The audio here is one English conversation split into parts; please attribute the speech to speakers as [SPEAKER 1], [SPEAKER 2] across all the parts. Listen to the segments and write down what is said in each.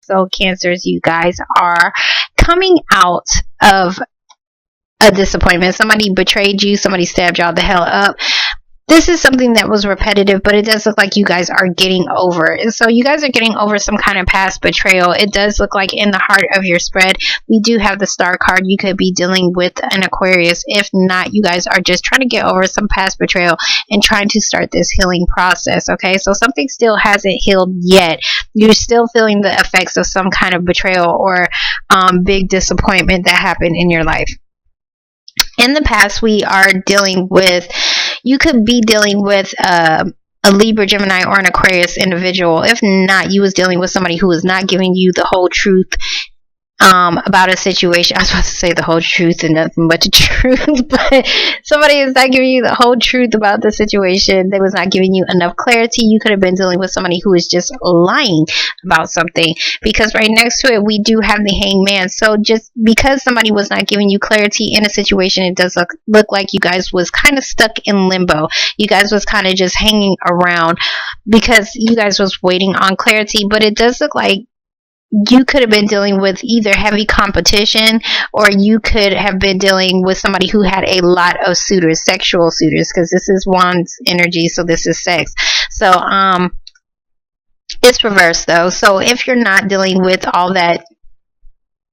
[SPEAKER 1] So Cancers, you guys are coming out of a disappointment. Somebody betrayed you. Somebody stabbed y'all the hell up. This is something that was repetitive, but it does look like you guys are getting over it. So you guys are getting over some kind of past betrayal. It does look like in the heart of your spread, we do have the Star card. You could be dealing with an Aquarius. If not, you guys are just trying to get over some past betrayal and trying to start this healing process. Okay, so something still hasn't healed yet. You're still feeling the effects of some kind of betrayal or big disappointment that happened in your life. In the past, you could be dealing with a Libra, Gemini, or an Aquarius individual. If not, you was dealing with somebody who was not giving you the whole truth about a situation. I was about to say the whole truth and nothing but the truth, but somebody is not giving you the whole truth about the situation. They was not giving you enough clarity. You could have been dealing with somebody who is just lying about something, because right next to it we do have the Hangman. So just because somebody was not giving you clarity in a situation, it does look like you guys was kind of stuck in limbo. You guys was kind of just hanging around because you guys was waiting on clarity. But it does look like you could have been dealing with either heavy competition, or you could have been dealing with somebody who had a lot of suitors, sexual suitors, because this is Wands energy, so this is sex. So it's reversed though. So if you're not dealing with all that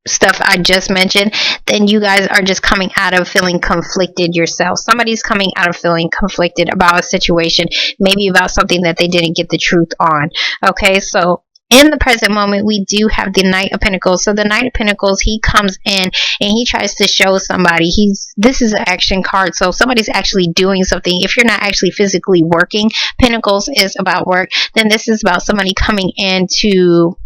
[SPEAKER 1] stuff I just mentioned, then you guys are just coming out of feeling conflicted yourself. Somebody's coming out of feeling conflicted about a situation, maybe about something that they didn't get the truth on. Okay, so in the present moment, we do have the Knight of Pentacles. So the Knight of Pentacles, he comes in and he tries to show somebody. This is an action card. So somebody's actually doing something. If you're not actually physically working, Pentacles is about work. Then this is about somebody coming in to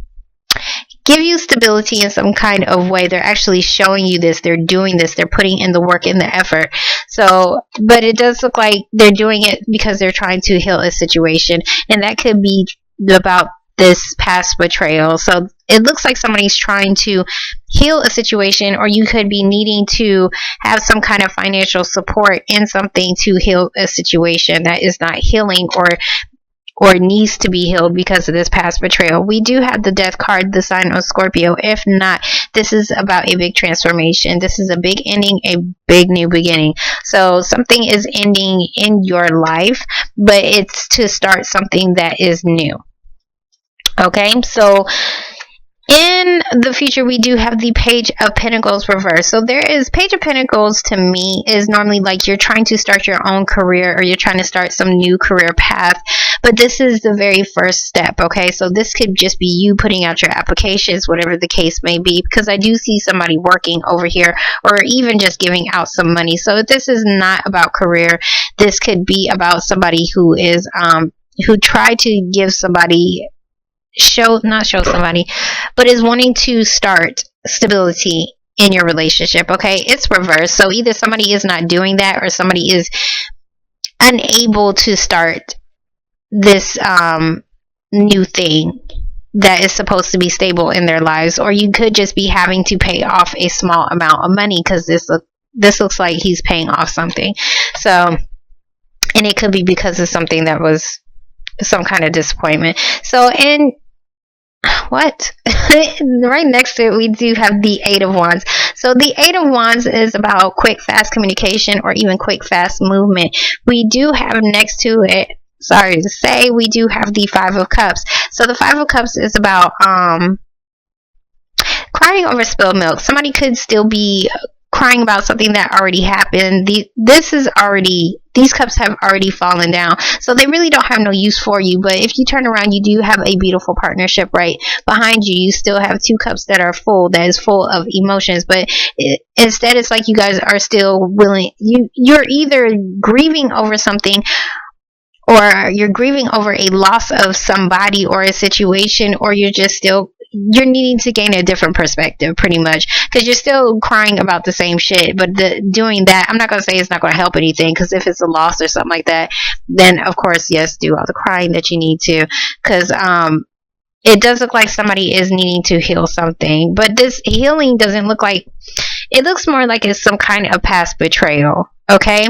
[SPEAKER 1] give you stability in some kind of way. They're actually showing you this. They're doing this. They're putting in the work and the effort. So, but it does look like they're doing it because they're trying to heal a situation. And that could be about this past betrayal. So it looks like somebody's trying to heal a situation, or you could be needing to have some kind of financial support in something to heal a situation that is not healing or needs to be healed because of this past betrayal. We do have the Death card, the sign of Scorpio. If not, this is about a big transformation. This is a big ending, a big new beginning. So something is ending in your life, but it's to start something that is new. Okay, so in the future, we do have the Page of Pentacles reversed. So there is Page of Pentacles, to me, is normally like you're trying to start your own career, or you're trying to start some new career path. But this is the very first step. Okay, so this could just be you putting out your applications, whatever the case may be, because I do see somebody working over here, or even just giving out some money. So this is not about career. This could be about somebody who is who tried to give somebody but is wanting to start stability in your relationship. Okay, it's reversed. So either somebody is not doing that, or somebody is unable to start this new thing that is supposed to be stable in their lives, or you could just be having to pay off a small amount of money, because this looks like he's paying off something. So, and it could be because of something that was some kind of disappointment. So, and what? Right next to it, we do have the Eight of Wands. So the Eight of Wands is about quick, fast communication, or even quick, fast movement. We do have next to it, sorry to say, we do have the Five of Cups. So the Five of Cups is about crying over spilled milk. Somebody could still be crying about something that already happened. These cups have already fallen down, so they really don't have no use for you. But if you turn around, you do have a beautiful partnership right behind you. You still have two cups that are full, that is full of emotions. But instead, it's like you guys are still willing. You're either grieving over something, or you're grieving over a loss of somebody or a situation, or you're needing to gain a different perspective, pretty much, because you're still crying about the same shit. But doing that, I'm not going to say it's not going to help anything, because if it's a loss or something like that, then of course, yes, do all the crying that you need to, because it does look like somebody is needing to heal something. But this healing doesn't look like, it looks more like it's some kind of past betrayal. Okay,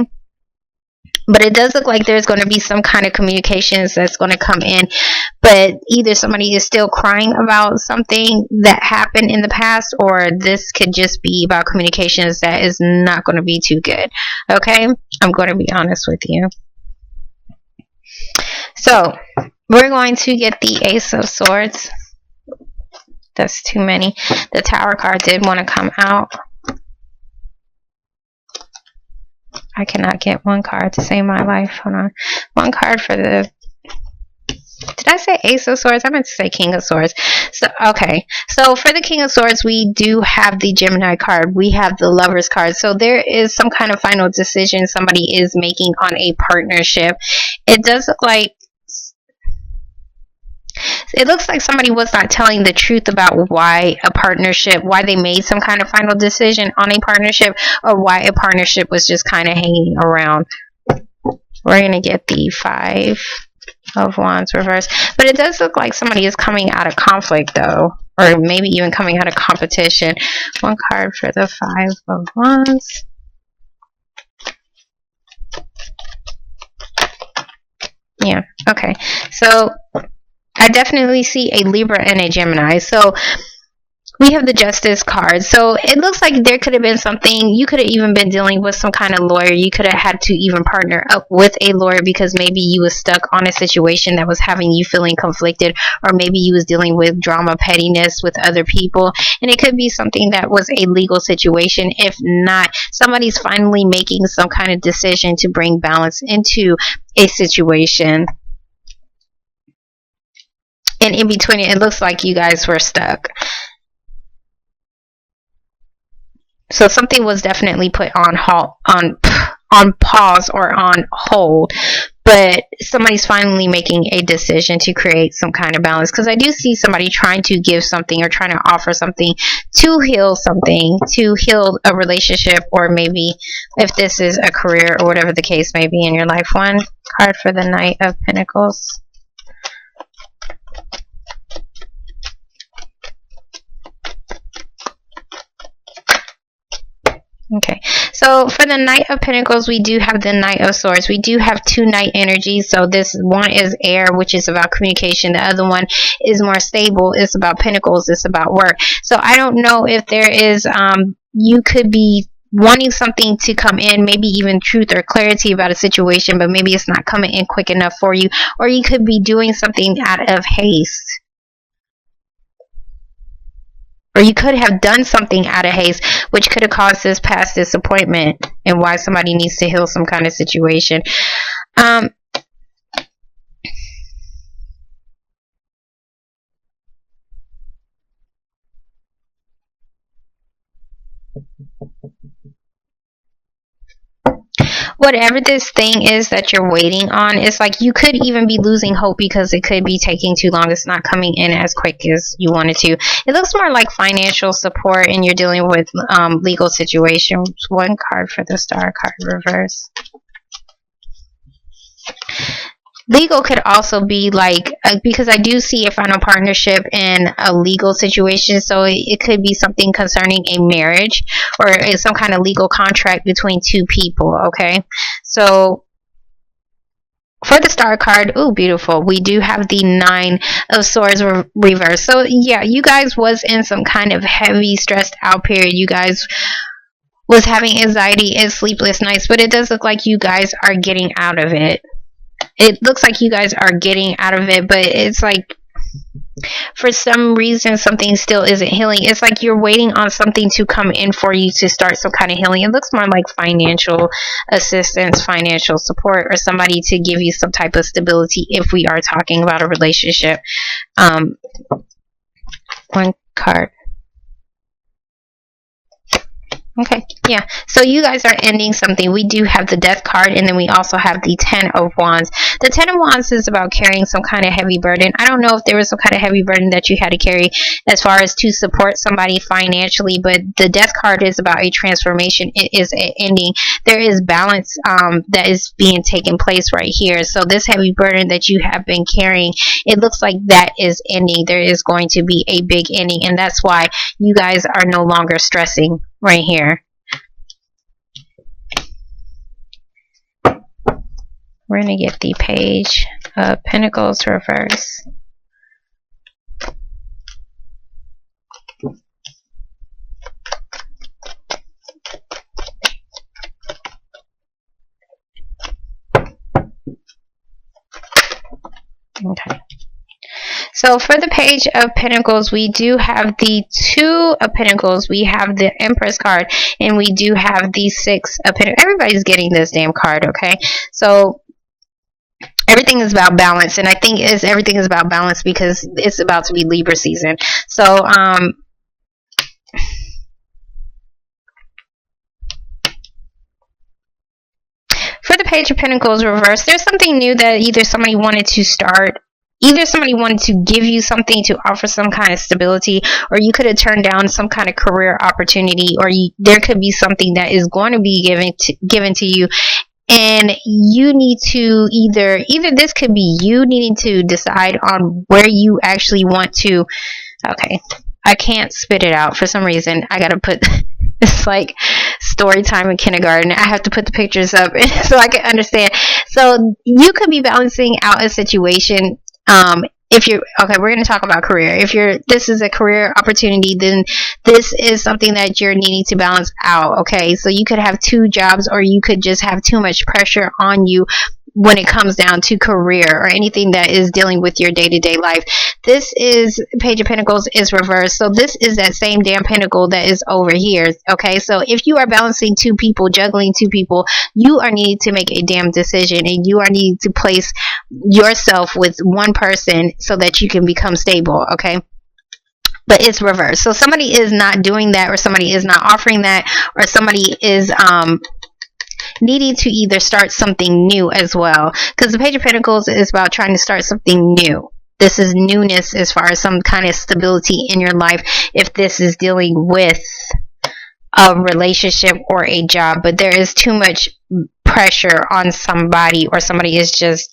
[SPEAKER 1] But it does look like there's going to be some kind of communications that's going to come in. But either somebody is still crying about something that happened in the past, or this could just be about communications that is not going to be too good. Okay? I'm going to be honest with you. So, we're going to get the Ace of Swords. That's too many. The Tower card did want to come out. I cannot get one card to save my life. Hold on. One card for the... Did I say Ace of Swords? I meant to say King of Swords. So, okay. So, for the King of Swords, we do have the Gemini card. We have the Lovers card. So, there is some kind of final decision somebody is making on a partnership. It does look like... It looks like somebody was not telling the truth about why a partnership, why they made some kind of final decision on a partnership, or why a partnership was just kind of hanging around. We're going to get the 5 of Wands reversed. But it does look like somebody is coming out of conflict, though. Or maybe even coming out of competition. One card for the 5 of Wands. Yeah, okay. So... I definitely see a Libra and a Gemini. So we have the Justice card. So it looks like there could have been something. You could have even been dealing with some kind of lawyer. You could have had to even partner up with a lawyer because maybe you was stuck on a situation that was having you feeling conflicted, or maybe you was dealing with drama, pettiness with other people. And it could be something that was a legal situation. If not, somebody's finally making some kind of decision to bring balance into a situation. And in between it looks like you guys were stuck. So something was definitely put on pause or on hold. But somebody's finally making a decision to create some kind of balance. Because I do see somebody trying to give something or trying to offer something to heal something, to heal a relationship, or maybe if this is a career or whatever the case may be in your life. One card for the Knight of Pentacles. Okay, so for the Knight of Pentacles, we do have the Knight of Swords. We do have 2 Knight energies. So this one is air, which is about communication. The other one is more stable. It's about pentacles. It's about work. So I don't know if there is, you could be wanting something to come in, maybe even truth or clarity about a situation, but maybe it's not coming in quick enough for you. Or you could be doing something out of haste. Or you could have done something out of haste, which could have caused this past disappointment and why somebody needs to heal some kind of situation. Whatever this thing is that you're waiting on, it's like you could even be losing hope because it could be taking too long. It's not coming in as quick as you wanted to. It looks more like financial support, and you're dealing with legal situations. One card for the Star card reverse. Legal could also be like, because I do see a final partnership in a legal situation, so it could be something concerning a marriage or some kind of legal contract between 2 people, okay? So for the Star card, oh, beautiful, we do have the 9 of Swords reverse. So yeah, you guys was in some kind of heavy, stressed out period. You guys was having anxiety and sleepless nights, but it does look like you guys are getting out of it. It looks like you guys are getting out of it, but it's like for some reason something still isn't healing. It's like you're waiting on something to come in for you to start some kind of healing. It looks more like financial assistance, financial support, or somebody to give you some type of stability if we are talking about a relationship. One card. Okay, yeah. So you guys are ending something. We do have the Death card, and then we also have the 10 of Wands. The 10 of Wands is about carrying some kind of heavy burden. I don't know if there was some kind of heavy burden that you had to carry as far as to support somebody financially, but the Death card is about a transformation. It is an ending. There is balance that is being taken place right here. So this heavy burden that you have been carrying, it looks like that is ending. There is going to be a big ending, and that's why you guys are no longer stressing right here. We're going to get the Page of Pentacles reverse. Okay. So for the Page of Pentacles, we do have the Two of Pentacles, we have the Empress card, and we do have the Six of Pentacles. Everybody's getting this damn card, okay? So everything is about balance, and I think everything is about balance because it's about to be Libra season. So for the Page of Pentacles reverse, there's something new that either somebody wanted to start, either somebody wanted to give you something to offer some kind of stability, or you could have turned down some kind of career opportunity, or there could be something that is going to be given to you, and you need to either this could be you needing to decide on where you actually want to. Okay, I can't spit it out for some reason. I gotta put it's like story time in kindergarten. I have to put the pictures up so I can understand. So you could be balancing out a situation. If you're okay, we're going to talk about career. If this is a career opportunity, then this is something that you're needing to balance out. Okay, so you could have two jobs, or you could just have too much pressure on you when it comes down to career or anything that is dealing with your day-to-day life. This is Page of Pentacles is reversed. So this is that same damn pentacle that is over here. Okay, so if you are balancing two people, juggling two people, you are needing to make a damn decision, and you are needing to place yourself with one person so that you can become stable. Okay, but it's reversed. So somebody is not doing that, or somebody is not offering that, or somebody is needing to either start something new as well, because the Page of Pentacles is about trying to start something new. This is newness as far as some kind of stability in your life, if this is dealing with a relationship or a job. But there is too much pressure on somebody, or somebody is just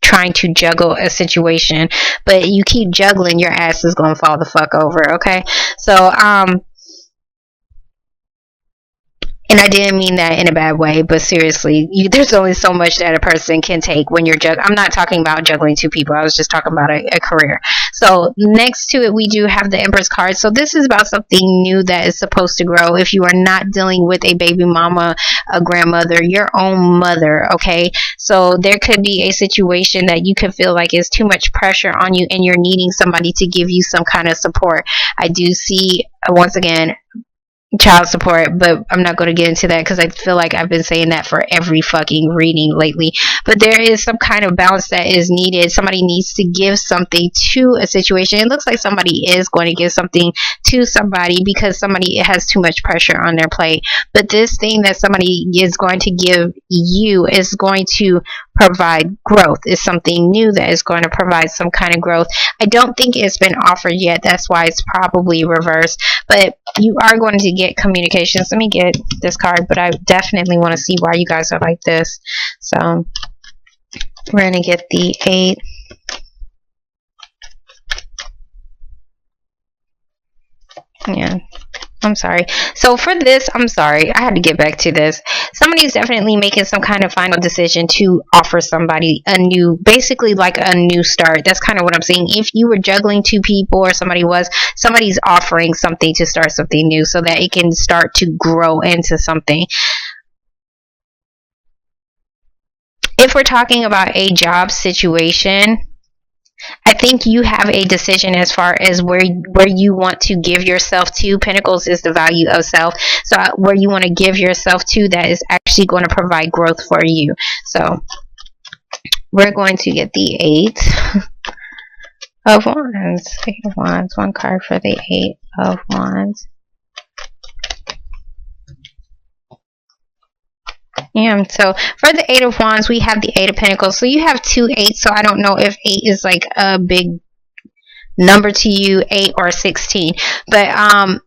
[SPEAKER 1] trying to juggle a situation, but you keep juggling, your ass is gonna fall the fuck over. Okay, so and I didn't mean that in a bad way, but seriously, there's only so much that a person can take when you're juggling. I'm not talking about juggling two people. I was just talking about a career. So next to it, we do have the Empress card. So this is about something new that is supposed to grow. If you are not dealing with a baby mama, a grandmother, your own mother, okay? So there could be a situation that you could feel like is too much pressure on you, and you're needing somebody to give you some kind of support. I do see, once again, child support, but I'm not going to get into that because I feel like I've been saying that for every fucking reading lately. But there is some kind of balance that is needed. Somebody needs to give something to a situation. It looks like somebody is going to give something to somebody because somebody has too much pressure on their plate. But this thing that somebody is going to give you is going to provide growth. It's something new that is going to provide some kind of growth. I don't think it's been offered yet. That's why it's probably reversed. But you are going to get communications. Let me get this card, but I definitely want to see why you guys are like this. So we're going to get the 8. Yeah. I'm sorry. So for this, I'm sorry. I had to get back to this. Somebody's definitely making some kind of final decision to offer somebody a new, basically like a new start. That's kind of what I'm saying. If you were juggling two people, or somebody's offering something to start something new so that it can start to grow into something. If we're talking about a job situation, I think you have a decision as far as where you want to give yourself to. Pentacles is the value of self. So where you want to give yourself to, that is actually going to provide growth for you. So we're going to get the 8 of Wands. 8 of Wands. One card for the 8 of Wands. Yeah, so for the 8 of Wands, we have the 8 of Pentacles. So you have 2 8s, so I don't know if 8 is like a big number to you, 8 or 16. But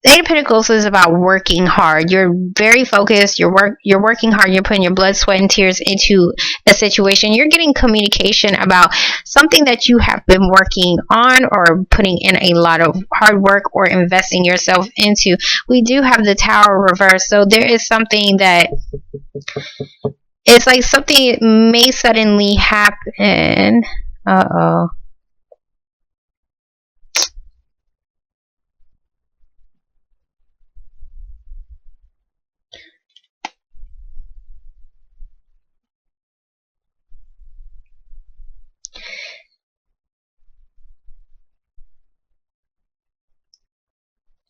[SPEAKER 1] 8 of Pentacles is about working hard. You're very focused. You're working hard. You're putting your blood, sweat, and tears into a situation. You're getting communication about something that you have been working on, or putting in a lot of hard work, or investing yourself into. We do have the Tower reversed, so there is something that It's like something may suddenly happen. Uh-oh.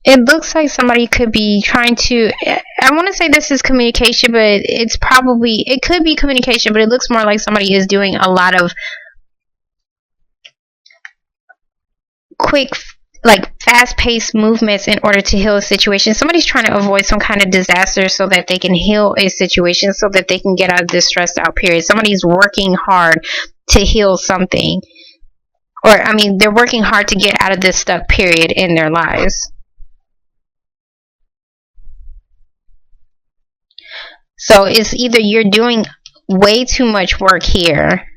[SPEAKER 1] It looks like somebody could be trying to, I want to say this is communication, but it could be communication, but it looks more like somebody is doing a lot of quick, like fast-paced movements in order to heal a situation. Somebody's trying to avoid some kind of disaster so that they can heal a situation, so that they can get out of this stressed out period. Somebody's working hard to heal something, or I mean, they're working hard to get out of this stuck period in their lives. So it's either you're doing way too much work here,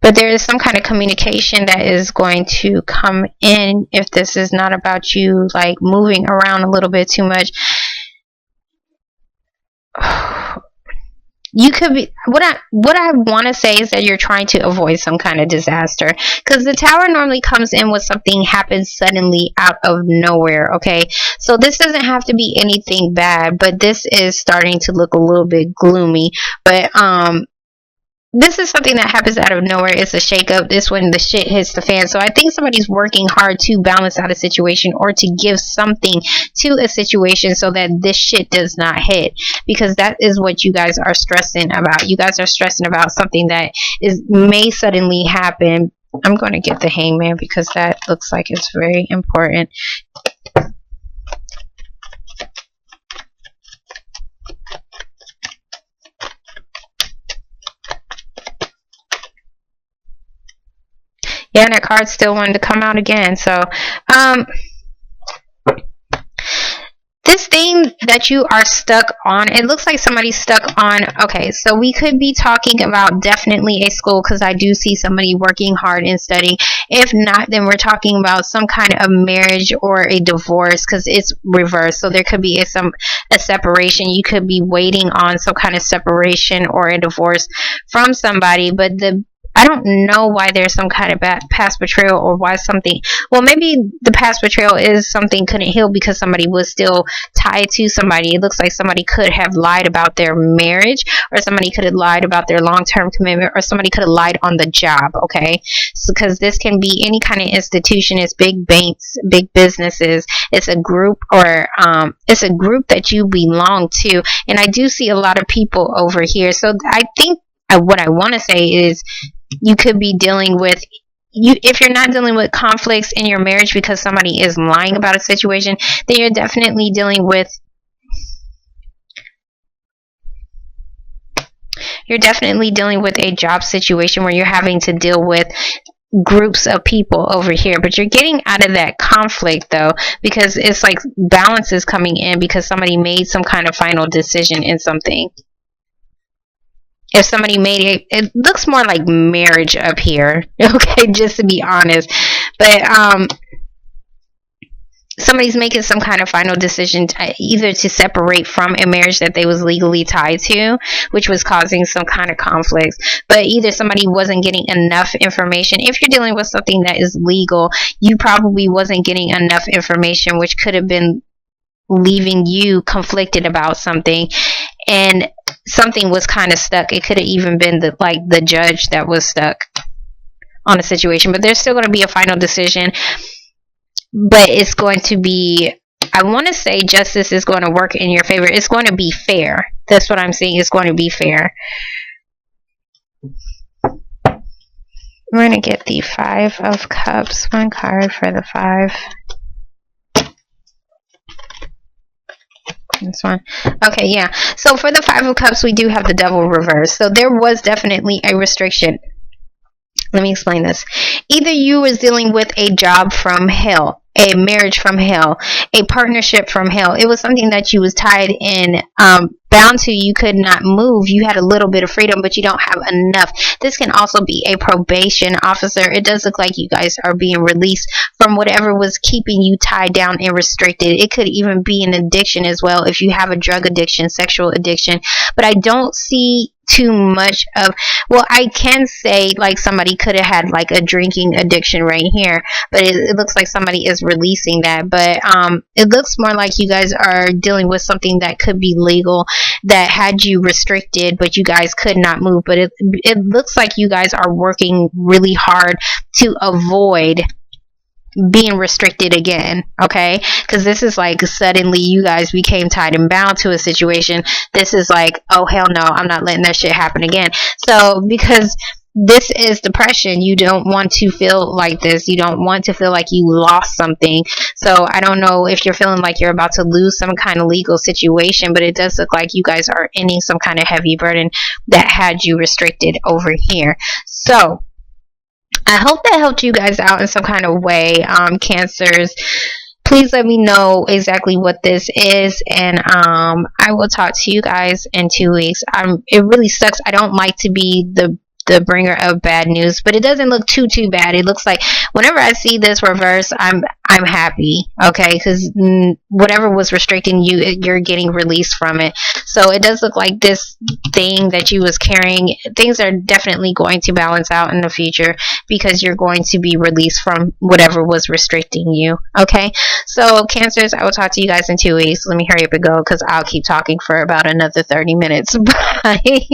[SPEAKER 1] but there is some kind of communication that is going to come in if this is not about you like moving around a little bit too much. You could be, what I want to say is that you're trying to avoid some kind of disaster, because the Tower normally comes in when something happens suddenly out of nowhere. Okay, so this doesn't have to be anything bad, but this is starting to look a little bit gloomy. But this is something that happens out of nowhere. It's a shakeup. This when the shit hits the fan. So I think somebody's working hard to balance out a situation, or to give something to a situation so that this shit does not hit. Because that is what you guys are stressing about. You guys are stressing about something that may suddenly happen. I'm going to get the Hangman because that looks like it's very important. Yeah, and that card still wanted to come out again. So, this thing that you are stuck on, it looks like somebody's stuck on. Okay, so we could be talking about definitely a school, because I do see somebody working hard and studying. If not, then we're talking about some kind of marriage or a divorce, because it's reversed. So there could be a separation. You could be waiting on some kind of separation or a divorce from somebody, but I don't know why there's some kind of past betrayal, or why something, well, maybe the past betrayal is something couldn't heal because somebody was still tied to somebody. It looks like somebody could have lied about their marriage, or somebody could have lied about their long-term commitment, or somebody could have lied on the job. Okay, so because this can be any kind of institution. It's big banks, big businesses. It's a group, or it's a group that you belong to. And I do see a lot of people over here. So I think what I want to say is, you could be dealing with, if you're not dealing with conflicts in your marriage because somebody is lying about a situation, then you're definitely dealing with a job situation where you're having to deal with groups of people over here. But you're getting out of that conflict though, because it's like balance is coming in because somebody made some kind of final decision in something. If somebody made it looks more like marriage up here. Okay, just to be honest. But somebody's making some kind of final decision either to separate from a marriage that they was legally tied to, which was causing some kind of conflicts. But either somebody wasn't getting enough information. If you're dealing with something that is legal, you probably wasn't getting enough information, which could have been leaving you conflicted about something, and something was kind of stuck. It could have even been the judge that was stuck on a situation, but there's still going to be a final decision. But it's going to be, I want to say justice is going to work in your favor. It's going to be fair. That's what I'm saying. It's going to be fair. We're going to get the 5 of Cups. One card for the 5. This one. Okay, yeah. So for the 5 of Cups, we do have the Devil reversed. So there was definitely a restriction. Let me explain this. Either you was dealing with a job from hell, a marriage from hell, a partnership from hell. It was something that you was tied in bound to, you could not move. You had a little bit of freedom, but you don't have enough. This can also be a probation officer. It does look like you guys are being released from whatever was keeping you tied down and restricted. It could even be an addiction as well, if you have a drug addiction, sexual addiction. But I don't see too much of, well, I can say like somebody could have had like a drinking addiction right here, but it looks like somebody is releasing that. But it looks more like you guys are dealing with something that could be legal, that had you restricted, but you guys could not move. But it looks like you guys are working really hard to avoid being restricted again, okay? Because this is like suddenly you guys became tied and bound to a situation. This is like, oh hell no, I'm not letting that shit happen again. So because this is depression, you don't want to feel like this. You don't want to feel like you lost something. So I don't know if you're feeling like you're about to lose some kind of legal situation, but it does look like you guys are ending some kind of heavy burden that had you restricted over here. So I hope that helped you guys out in some kind of way, Cancers. Please let me know exactly what this is, and I will talk to you guys in 2 weeks. It really sucks. I don't like to be the bringer of bad news, but it doesn't look too bad. It looks like whenever I see this reverse, I'm happy, okay, because whatever was restricting you, you're getting released from it. So it does look like this thing that you was carrying, things are definitely going to balance out in the future, because you're going to be released from whatever was restricting you, okay? So Cancers, I will talk to you guys in 2 weeks. Let me hurry up and go, because I'll keep talking for about another 30 minutes. Bye.